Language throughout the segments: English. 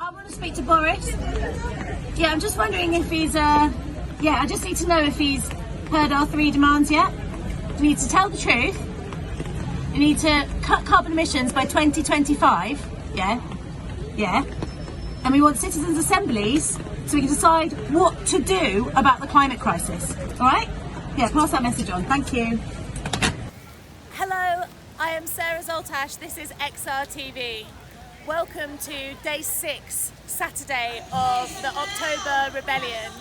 I want to speak to Boris. Yeah, I'm just wondering if he's, I just need to know if he's heard our 3 demands yet. We need to tell the truth. We need to cut carbon emissions by 2025. Yeah. And we want citizens' assemblies so we can decide what to do about the climate crisis. All right? Yeah, pass that message on. Thank you. Hello, I am Sarah Zoltash. This is XRTV. Welcome to day 6, Saturday of the October Rebellion.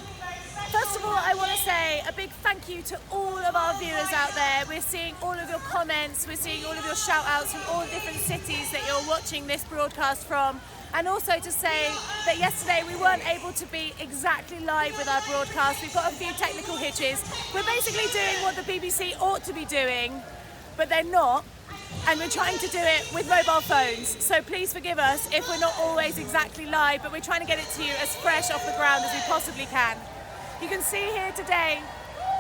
First of all, I want to say a big thank you to all of our viewers out there. We're seeing all of your comments, we're seeing all of your shout outs from all different cities that you're watching this broadcast from. And also to say that yesterday we weren't able to be exactly live with our broadcast. We've got a few technical hitches. We're basically doing what the BBC ought to be doing, but they're not. And we're trying to do it with mobile phones. So please forgive us if we're not always exactly live, but we're trying to get it to you as fresh off the ground as we possibly can. You can see here today,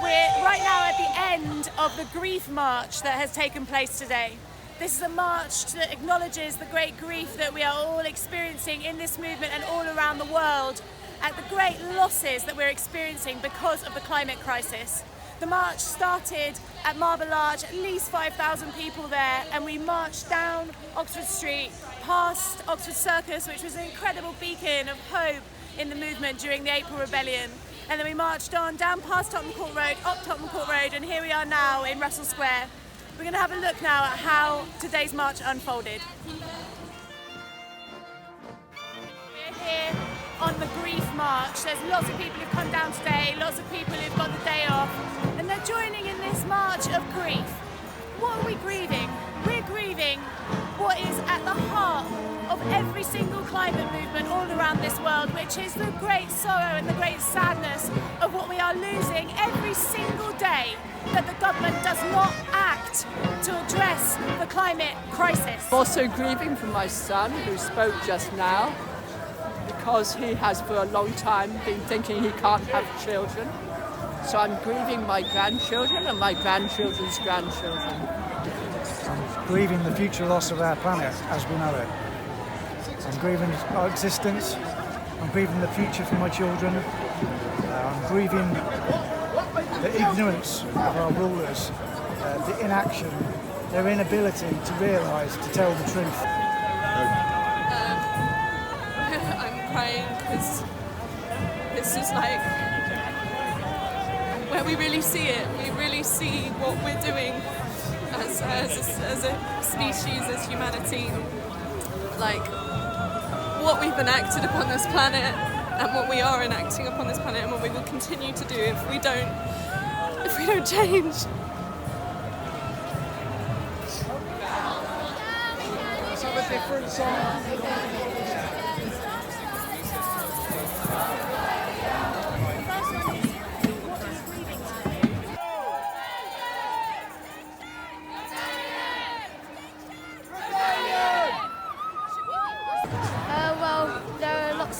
we're right now at the end of the grief march that has taken place today. This is a march that acknowledges the great grief that we are all experiencing in this movement and all around the world at the great losses that we're experiencing because of the climate crisis. The march started at Marble Arch, at least 5,000 people there, and we marched down Oxford Street, past Oxford Circus, which was an incredible beacon of hope in the movement during the April Rebellion. And then we marched on down past Tottenham Court Road, up Tottenham Court Road, and here we are now in Russell Square. We're going to have a look now at how today's march unfolded. We're here on the grief march. There's lots of people who've come down today, lots of people who've got the day off, and they're joining in this march of grief. What are we grieving? We're grieving what is at the heart of every single climate movement all around this world, which is the great sorrow and the great sadness of what we are losing every single day that the government does not act to address the climate crisis. I'm also grieving for my son who spoke just now, because he has for a long time been thinking he can't have children. So I'm grieving my grandchildren and my grandchildren's grandchildren. I'm grieving the future loss of our planet as we know it. I'm grieving our existence. I'm grieving the future for my children. I'm grieving the ignorance of our rulers, the inaction, their inability to realise, to tell the truth. I'm crying because this is like where we really see it. We really see what we're doing as a species, as humanity, like what we've enacted upon this planet and what we are enacting upon this planet and what we will continue to do if we don't change. Let's have a different song.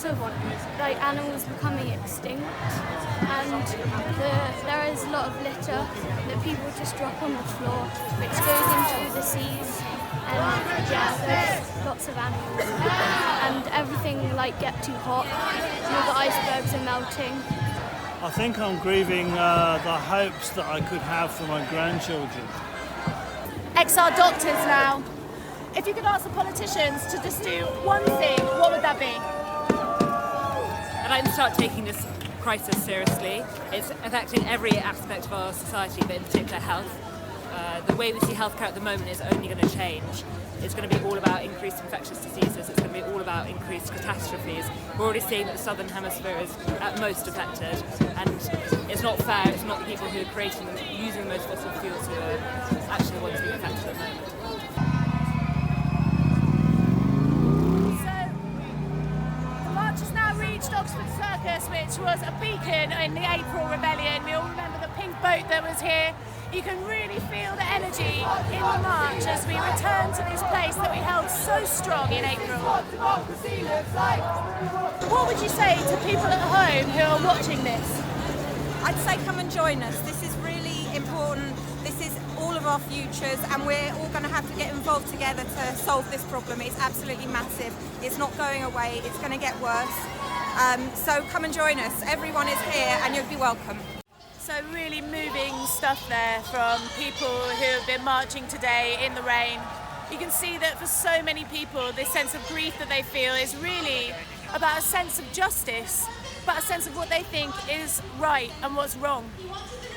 Of animals becoming extinct, and there is a lot of litter that people just drop on the floor, which goes into the seas, and there's lots of animals, and everything get too hot, all the icebergs are melting. I think I'm grieving the hopes that I could have for my grandchildren. XR doctors now. If you could ask the politicians to just do one thing, what would that be? I'd like to start taking this crisis seriously. It's affecting every aspect of our society, but in particular health. The way we see healthcare at the moment is only going to change. It's going to be all about increased infectious diseases. It's going to be all about increased catastrophes. We're already seeing that the southern hemisphere is at most affected, and it's not fair. It's not the people who are creating and using the most fossil fuels who are actually the ones being affected at the moment. Oxford Circus, which was a beacon in the April Rebellion. We all remember the pink boat that was here. You can really feel the energy in the march as we return to this place that we held so strong in April. What would you say to people at home who are watching this? I'd say come and join us. This is really important. This is all of our futures, and we're all going to have to get involved together to solve this problem. It's absolutely massive. It's not going away. It's going to get worse. So come and join us. Everyone is here and you'll be welcome. So really moving stuff there from people who have been marching today in the rain. You can see that for so many people, this sense of grief that they feel is really about a sense of justice, about a sense of what they think is right and what's wrong.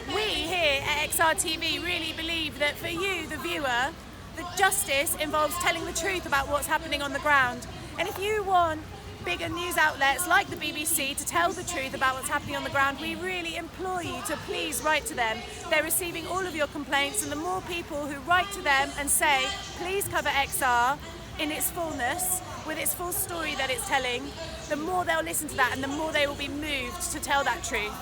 We here at XRTV really believe that for you, the viewer, the justice involves telling the truth about what's happening on the ground. And if you want bigger news outlets like the BBC to tell the truth about what's happening on the ground, we really implore you to please write to them. They're receiving all of your complaints, and the more people who write to them and say, please cover XR in its fullness, with its full story that it's telling, the more they'll listen to that and the more they will be moved to tell that truth.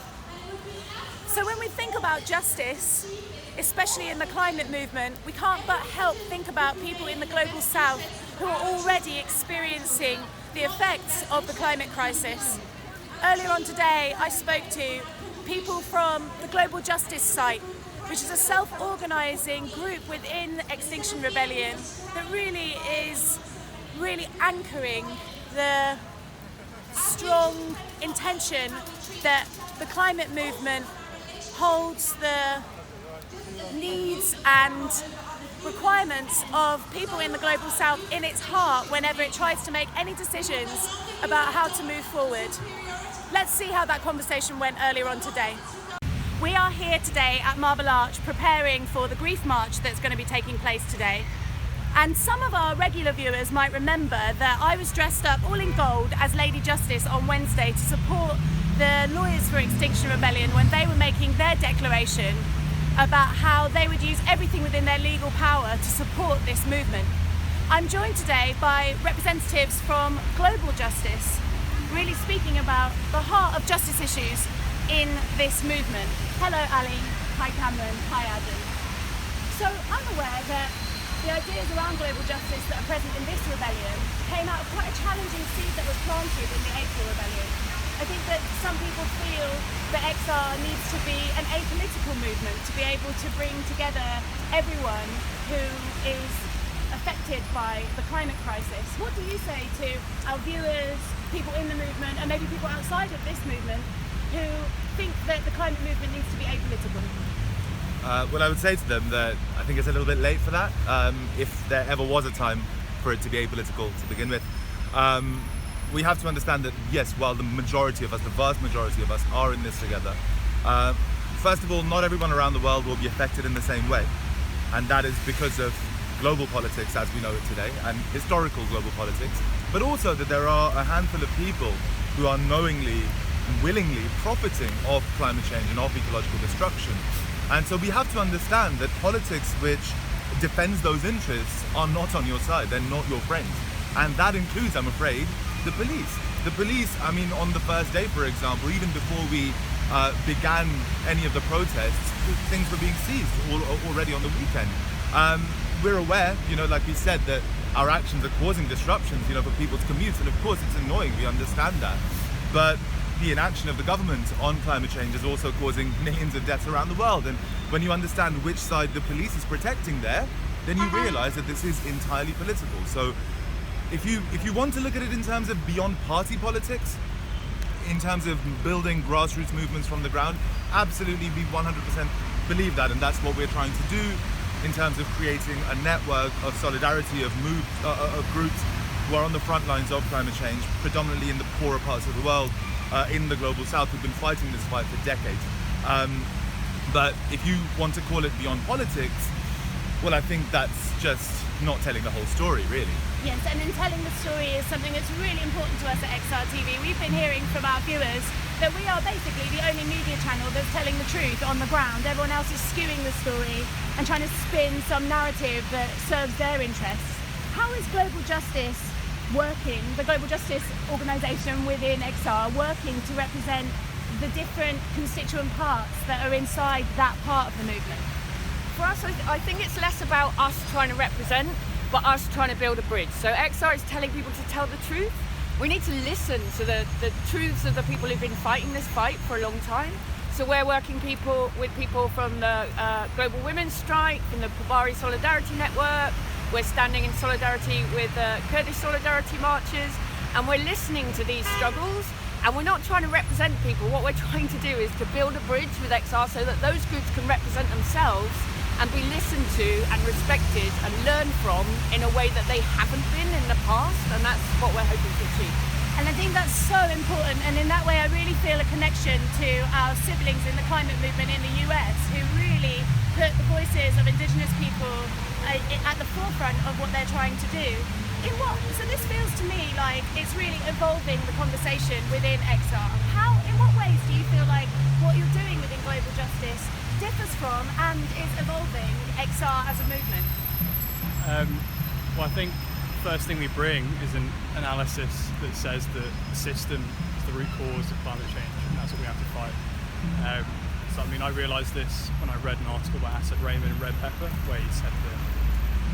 So when we think about justice, especially in the climate movement, we can't but help think about people in the global south who are already experiencing the effects of the climate crisis. Earlier on today, I spoke to people from the Global Justice Site, which is a self-organising group within Extinction Rebellion that really is anchoring the strong intention that the climate movement holds the needs and requirements of people in the global south in its heart whenever it tries to make any decisions about how to move forward. Let's see how that conversation went earlier on today. We are here today at Marble Arch preparing for the Grief March that's going to be taking place today. And some of our regular viewers might remember that I was dressed up all in gold as Lady Justice on Wednesday to support the Lawyers for Extinction Rebellion when they were making their declaration about how they would use everything within their legal power to support this movement. I'm joined today by representatives from Global Justice, really speaking about the heart of justice issues in this movement. Hello Ali, hi Cameron, hi Adam. So I'm aware that the ideas around global justice that are present in this rebellion came out of quite a challenging seed that was planted in the April Rebellion. I think that some people feel that XR needs to be an apolitical movement to be able to bring together everyone who is affected by the climate crisis. What do you say to our viewers, people in the movement, and maybe people outside of this movement who think that the climate movement needs to be apolitical? Well, I would say to them that I think it's a little bit late for that, if there ever was a time for it to be apolitical to begin with. We have to understand that, yes, while the majority of us, the vast majority of us, are in this together, first of all, not everyone around the world will be affected in the same way. And that is because of global politics as we know it today, and historical global politics, but also that there are a handful of people who are knowingly and willingly profiting of climate change and of ecological destruction. And so we have to understand that politics which defends those interests are not on your side, they're not your friends. And that includes, I'm afraid, the police. The police, I mean, on the first day, for example, even before we began any of the protests, things were being seized already on the weekend. We're aware, like we said, that our actions are causing disruptions, for people's commutes, and of course it's annoying, we understand that. But the inaction of the government on climate change is also causing millions of deaths around the world. And when you understand which side the police is protecting there, then you realize that this is entirely political. So if you want to look at it in terms of beyond party politics, in terms of building grassroots movements from the ground, absolutely we 100% believe that, and that's what we're trying to do in terms of creating a network of solidarity of groups who are on the front lines of climate change, predominantly in the poorer parts of the world, in the global south, who've been fighting this fight for decades. But if you want to call it beyond politics, well, I think that's just not telling the whole story, really. Yes, and in telling the story is something that's really important to us at XRTV. We've been hearing from our viewers that we are basically the only media channel that's telling the truth on the ground. Everyone else is skewing the story and trying to spin some narrative that serves their interests. How is Global Justice working, the Global Justice organisation within XR, working to represent the different constituent parts that are inside that part of the movement? For us, I think it's less about us trying to represent, but us trying to build a bridge. So XR is telling people to tell the truth. We need to listen to the truths of the people who've been fighting this fight for a long time. So we're working with people from the Global Women's Strike, from the Pabari Solidarity Network. We're standing in solidarity with Kurdish solidarity marches, and we're listening to these struggles, and we're not trying to represent people. What we're trying to do is to build a bridge with XR so that those groups can represent themselves and be listened to and respected and learn from in a way that they haven't been in the past, and that's what we're hoping to achieve. And I think that's so important, and in that way I really feel a connection to our siblings in the climate movement in the US, who really put the voices of Indigenous people at the forefront of what they're trying to do. So this feels to me like it's really evolving the conversation within XR. In what ways do you feel like what you're doing within global justice differs from and is evolving XR as a movement? Well, I think the first thing we bring is an analysis that says that the system is the root cause of climate change, and that's what we have to fight. So I mean, I realised this when I read an article by Asad Raymond and Red Pepper, where he said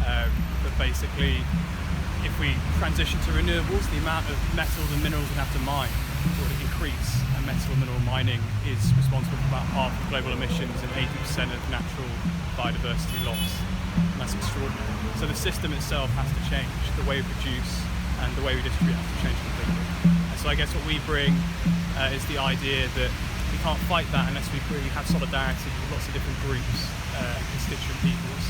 that basically, if we transition to renewables, the amount of metals and minerals we have to mine would increase, and metal and mineral mining is responsible for about half of global emissions and 80% of natural biodiversity loss. And that's extraordinary. So the system itself has to change. The way we produce and the way we distribute has to change completely. And so I guess what we bring is the idea that we can't fight that unless we really have solidarity with lots of different groups and constituent peoples.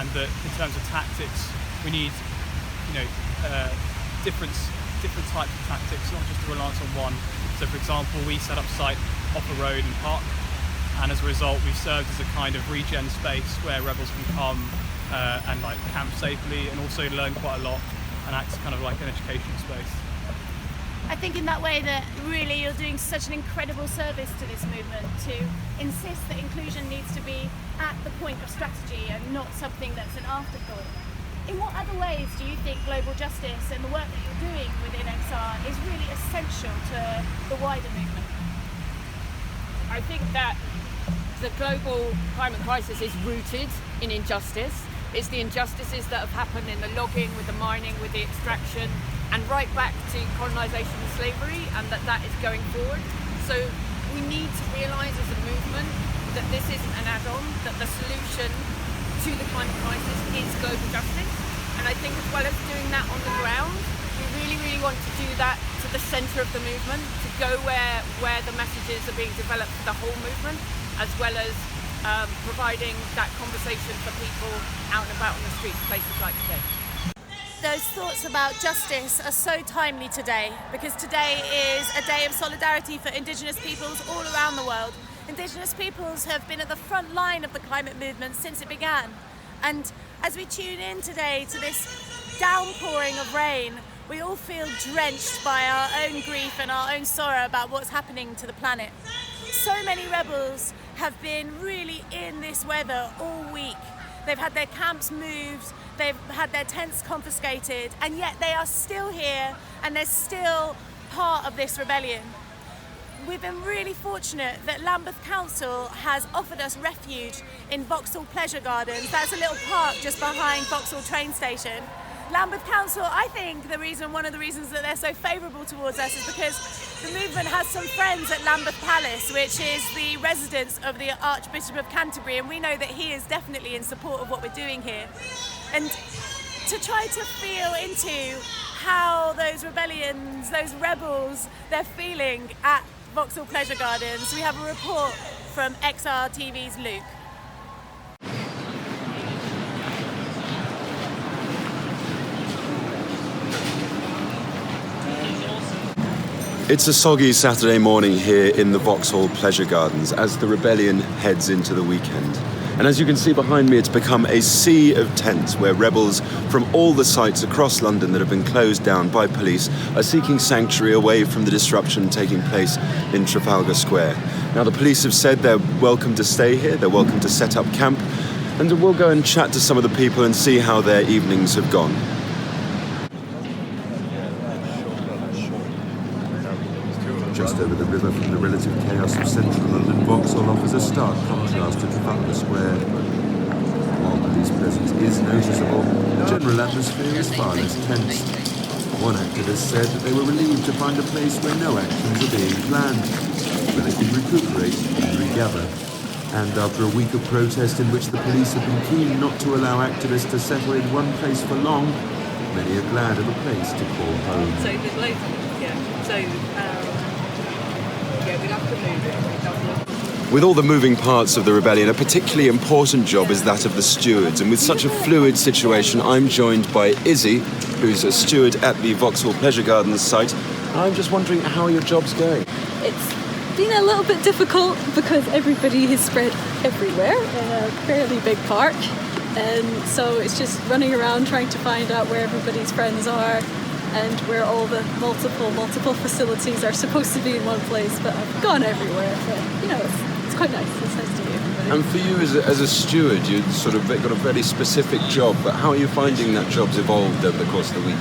And that in terms of tactics, we need different types of tactics, not just a reliance on one. So for example, we set up site off a road and park, and as a result we've served as a kind of regen space where rebels can come and like camp safely and also learn quite a lot and act kind of like an educational space. I think in that way that really you're doing such an incredible service to this movement to insist that inclusion needs to be at the point of strategy and not something that's an afterthought. In what other ways do you think global justice and the work that you're doing within XR is really essential to the wider movement? I think that the global climate crisis is rooted in injustice. It's the injustices that have happened in the logging, with the mining, with the extraction, and right back to colonisation and slavery, and that is going forward. So we need to realise as a movement that this isn't an add-on, that the solution to the climate crisis is global justice. And I think as well as doing that on the ground, we really want to do that to the centre of the movement, to go where the messages are being developed for the whole movement, as well as providing that conversation for people out and about on the streets, places like today. Those thoughts about justice are so timely today, because today is a day of solidarity for Indigenous peoples all around the world. Indigenous peoples have been at the front line of the climate movement since it began. And as we tune in today to this downpouring of rain, we all feel drenched by our own grief and our own sorrow about what's happening to the planet. So many rebels have been really in this weather all week. They've had their camps moved, they've had their tents confiscated, and yet they are still here and they're still part of this rebellion. We've been really fortunate that Lambeth Council has offered us refuge in Vauxhall Pleasure Gardens. That's a little park just behind Vauxhall train station. Lambeth Council, I think one of the reasons that they're so favourable towards us is because the movement has some friends at Lambeth Palace, which is the residence of the Archbishop of Canterbury, and we know that he is definitely in support of what we're doing here. And to try to feel into how those rebellions, those rebels, they're feeling at Vauxhall Pleasure Gardens, we have a report from XR TV's Luke. It's a soggy Saturday morning here in the Vauxhall Pleasure Gardens as the rebellion heads into the weekend. And as you can see behind me, it's become a sea of tents where rebels from all the sites across London that have been closed down by police are seeking sanctuary away from the disruption taking place in Trafalgar Square. Now, the police have said they're welcome to stay here, they're welcome to set up camp, and we'll go and chat to some of the people and see how their evenings have gone. Just over the river from the relative chaos of central London, Vauxhall offers a stark contrast to Trafalgar Square. While police presence is noticeable, the general atmosphere is far less tense. One activist said that they were relieved to find a place where no actions are being planned. But they can recuperate and regather. And after a week of protest in which the police have been keen not to allow activists to settle in one place for long, many are glad of a place to call home. So there's loads of we'd have to move it. With all the moving parts of the rebellion, a particularly important job is that of the stewards. And with such a fluid situation, I'm joined by Izzy, who's a steward at the Vauxhall Pleasure Gardens site. And I'm just wondering how your job's going. It's been a little bit difficult because everybody is spread everywhere in a fairly big park. And so it's just running around trying to find out where everybody's friends are and where all the multiple facilities are supposed to be in one place, but I've gone everywhere. But, you know, it's quite nice. It's nice to meet everybody. And for you as a steward, you've sort of got a very specific job, but how are you finding that job's evolved over the course of the week?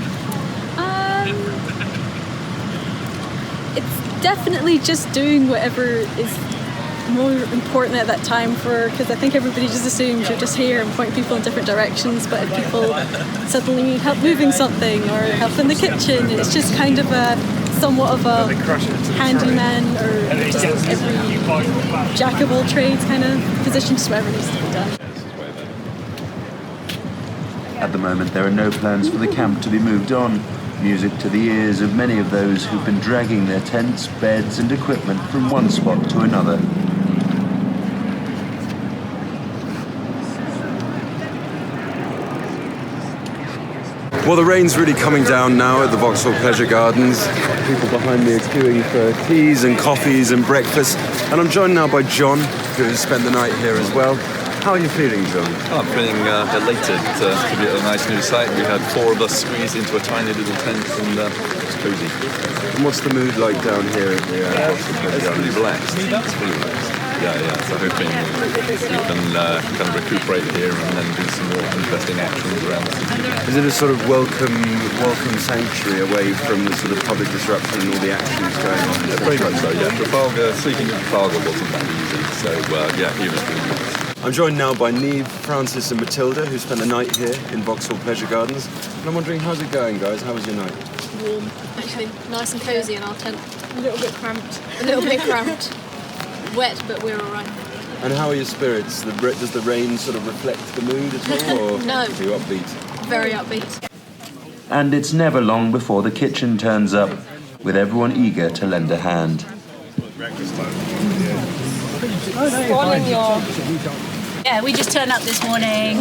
It's definitely just doing whatever is more important at that time because I think everybody just assumes you're just here and point people in different directions, but if people suddenly help moving something or help in the kitchen, it's just kind of somewhat of a handyman or just every jack of all trades kind of position, just whatever needs to be done. At the moment there are no plans for the camp to be moved on. Music to the ears of many of those who've been dragging their tents, beds and equipment from one spot to another. Well, the rain's really coming down now at the Vauxhall Pleasure Gardens. People behind me are queuing for teas and coffees and breakfast. And I'm joined now by John, who has spent the night here as well. How are you feeling, John? Oh, I'm feeling elated to be at a nice new site. We had 4 of us squeezed into a tiny little tent and it's cosy. And what's the mood like down here at the Vauxhall Pleasure Gardens? It's relaxed. It's pretty relaxed. Yeah. So hoping we can kind of recuperate here and then do some more interesting actions around the city. Is it a sort of welcome sanctuary away from the sort of public disruption and all the actions going on? Yeah, very much so, yeah. Sleeping in Trafalgar wasn't that easy, so here it's really nice. I'm joined now by Neve, Francis and Matilda, who spent the night here in Vauxhall Pleasure Gardens. And I'm wondering, how's it going, guys? How was your night? Warm, actually. Nice and cosy in our tent. A little bit cramped. Wet, but we're all right. And how are your spirits? Does the rain sort of reflect the mood at all? Or No. Are you upbeat? Very upbeat. And it's never long before the kitchen turns up, with everyone eager to lend a hand. Yeah, we just turned up this morning.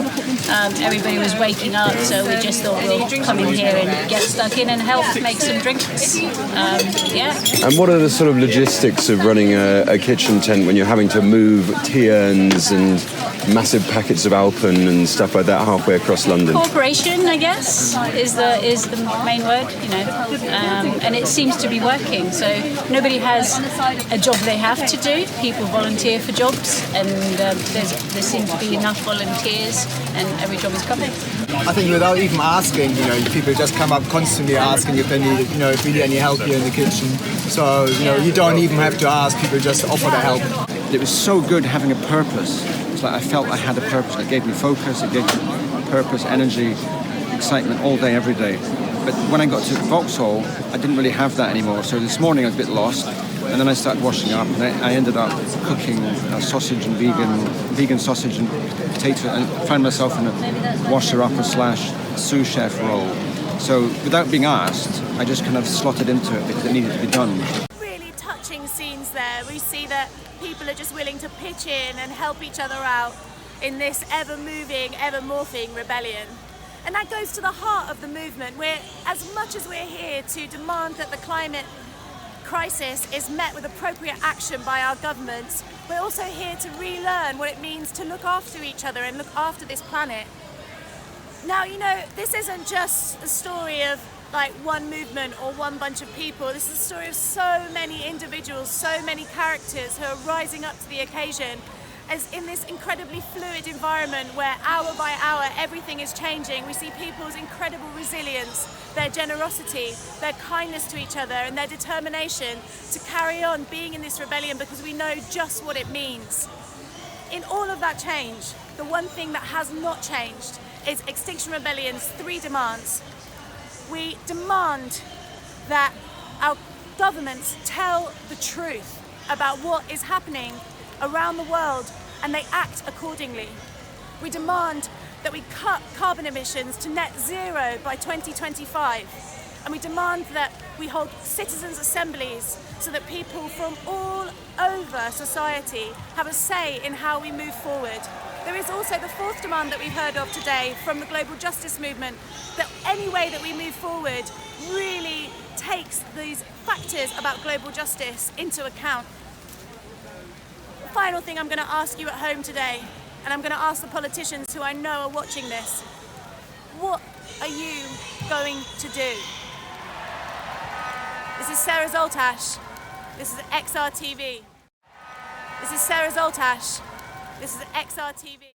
Everybody was waking up, so we just thought we'll come in here and get stuck in and help make some drinks. And what are the sort of logistics of running a kitchen tent when you're having to move tea urns and massive packets of Alpen and stuff like that halfway across London? Cooperation, I guess, is the main word, you know, and it seems to be working. So nobody has a job they have to do. People volunteer for jobs, and there seem to be enough volunteers, and every job is covered. I think without even asking, you know, people just come up constantly asking if they need, you know, if we need any help here in the kitchen. So, you know, you don't even have to ask, people just offer their help. It was so good having a purpose. It's like I felt I had a purpose. It gave me focus, it gave me purpose, energy, excitement all day, every day. But when I got to Vauxhall, I didn't really have that anymore. So this morning I was a bit lost. And then I started washing up, and I ended up cooking sausage and vegan sausage and potato, and found myself in a washer-upper / sous chef role. So without being asked, I just kind of slotted into it because it needed to be done. Really touching scenes there. We see that people are just willing to pitch in and help each other out in this ever-moving, ever-morphing rebellion. And that goes to the heart of the movement. As much as we're here to demand that the climate crisis is met with appropriate action by our governments, we're also here to relearn what it means to look after each other and look after this planet. Now, you know, this isn't just a story of like one movement or one bunch of people. This is a story of so many individuals, so many characters who are rising up to the occasion, as in this incredibly fluid environment where hour by hour everything is changing. We see people's incredible resilience, their generosity, their kindness to each other, and their determination to carry on being in this rebellion because we know just what it means. In all of that change, the one thing that has not changed is Extinction Rebellion's 3 demands. We demand that our governments tell the truth. about what is happening around the world and they act accordingly. We demand that we cut carbon emissions to net zero by 2025. And we demand that we hold citizens' assemblies so that people from all over society have a say in how we move forward. There is also the fourth demand that we've heard of today from the global justice movement, that any way that we move forward really takes these factors about global justice into account. The final thing I'm going to ask you at home today, and I'm going to ask the politicians who I know are watching this, what are you going to do? This is Sarah Zoltash. This is XR TV. This is Sarah Zoltash. This is XR TV.